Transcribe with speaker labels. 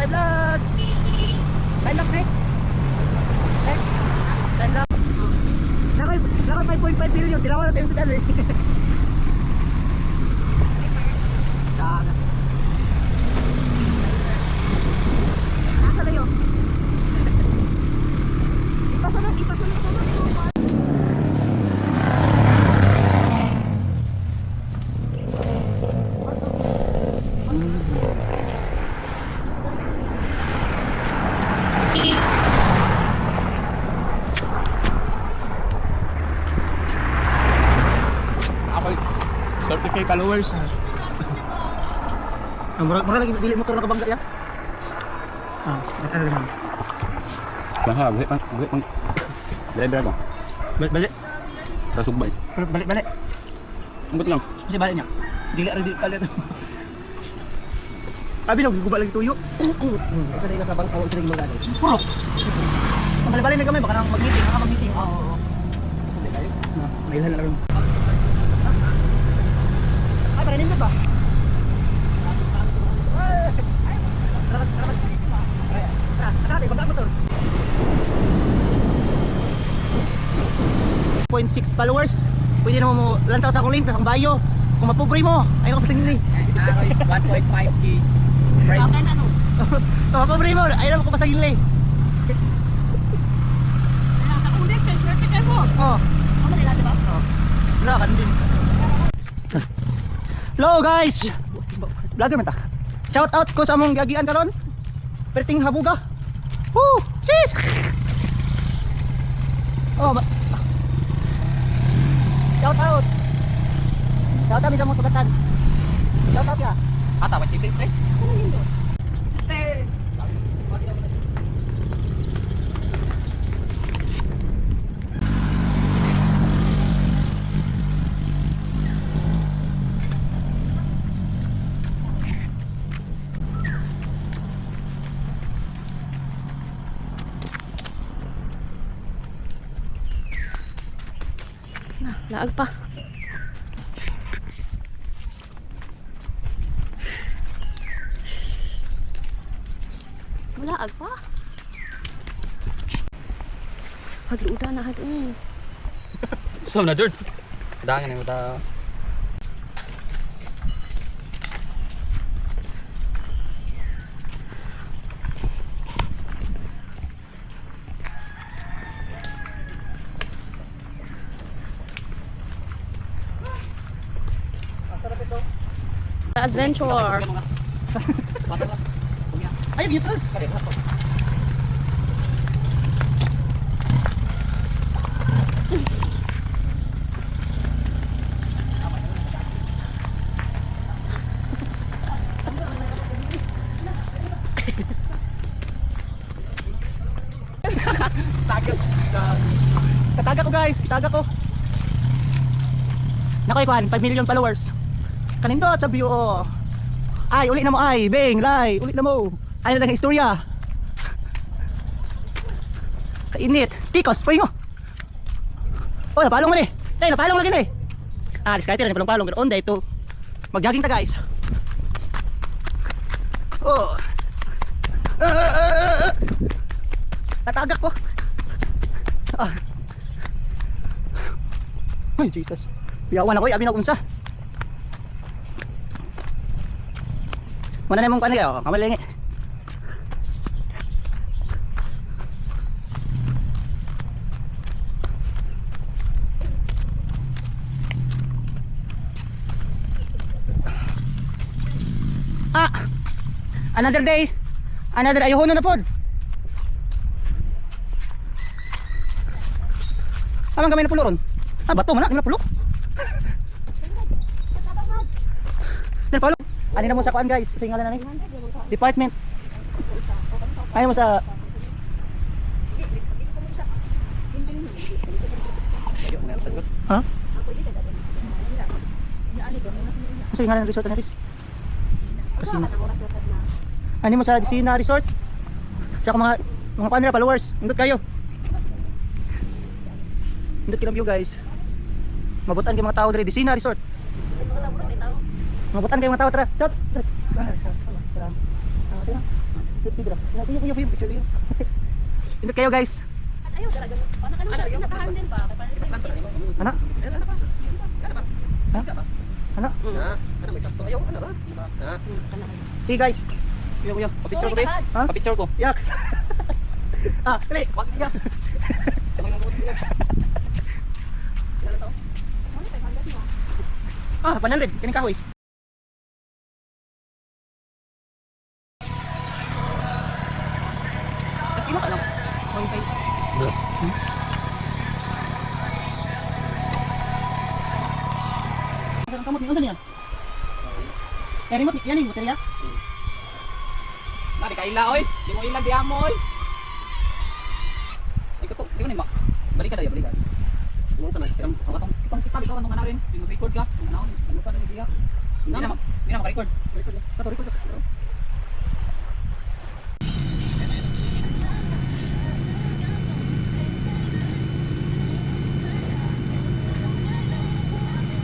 Speaker 1: my vlog. Time lock, Nick. Time lock. Lakay 5.5 billion. Tinawa natin yung sa dali. Nasa na yun? Ipasunod.
Speaker 2: Ako 30k followers.
Speaker 1: Murag lagi dili motor nakabangga ya. Ano naman?
Speaker 2: Baha, driver ako.
Speaker 1: Balik.
Speaker 2: Kasubay.
Speaker 1: Balik.
Speaker 2: Ambot lang.
Speaker 1: Kasi balik niya. Dili ra di palit. Abi no gugubal lagi tuyo. Sa dili ka bang awon sa mga gani. Puro. Balik na kami baka nang mag-meeting, Oo. Sabi kayo. Mailan na lang. Ay, parinig ba? 0.6 followers. Pwede naman mo lantaw sa akong link, tas ang bayo. Kung mapobre mo, ayun ako sa singli.
Speaker 2: 1.5k.
Speaker 1: Kung mapobre mo, ayun ako pa sa singli. Oh. Wala ka din. Hello guys. Vlogger man ta. Shout out ko sa among gagian karon. Perting habuga. Woo! Sis! Oh, shout out. Shout out sa mga sugatan. Shout out ya.
Speaker 2: Ata, may tips eh?
Speaker 3: Laag pa. Laag pa. Hagluudan na hagluudan.
Speaker 2: So na George. Dangan na ta.
Speaker 3: Adventure.
Speaker 1: Ay, dito. Kataga ko guys, kataga ko. Nakoy kuan, 5 million followers. Kanindot sa view oh. Ay, uli na mo ay, beng, lay, uli na mo. Ay na lang istorya. Kainit. Tikos, pwing mo. Oh, napalong mo ni. Tay, napalong lagi ni. Diskarte na napalong pero onda ito. Mag-jogging ta guys. Oh. Natagak ko. Ay, Jesus. Piyawan ako, abi na unsa. Mana na mong kanila, kamalingi. Another day. Another ayuhon na pod. Amang gamay na pulo ron. Bato man na pulo. Dal palo. Ani na mo sa kuan guys, singalan na ni. Department. Ay mo sa ha? Sa singalan resort na ris. Kasina. Ani mo sa Disina Resort. Sa mga panera followers, indot kayo. Indot kinam view guys. Mabutan kay mga tao diri Disina Resort. Mabutan kay mga tao tara. Chot. Pidra. Yung picture niyo. Indot kayo guys.
Speaker 3: Ayaw, dara-dara. Paano ka nung nasahan din pa?
Speaker 1: Ana? Ana? Hey guys.
Speaker 2: Kuya, pa-picture ko, be.
Speaker 1: Ha?
Speaker 2: Pa-picture ko.
Speaker 1: Yaks. Kali.
Speaker 2: Wag niya.
Speaker 1: Panalid. Kining kahoy.
Speaker 2: Imo ka lang. Wifi.
Speaker 1: Ang kamot ni ano niyan? Eh, remote yan yung baterya.
Speaker 2: Nari ka ila, oy. Di mo ila, di amo, oy. Ikaw to, di ko nima. Balik ka dayo, balik ka. Ano sa mga itong kita ikaw anong ano rin? Yung record ka, ano pa rin siya. Hindi na maka-record.
Speaker 1: Record.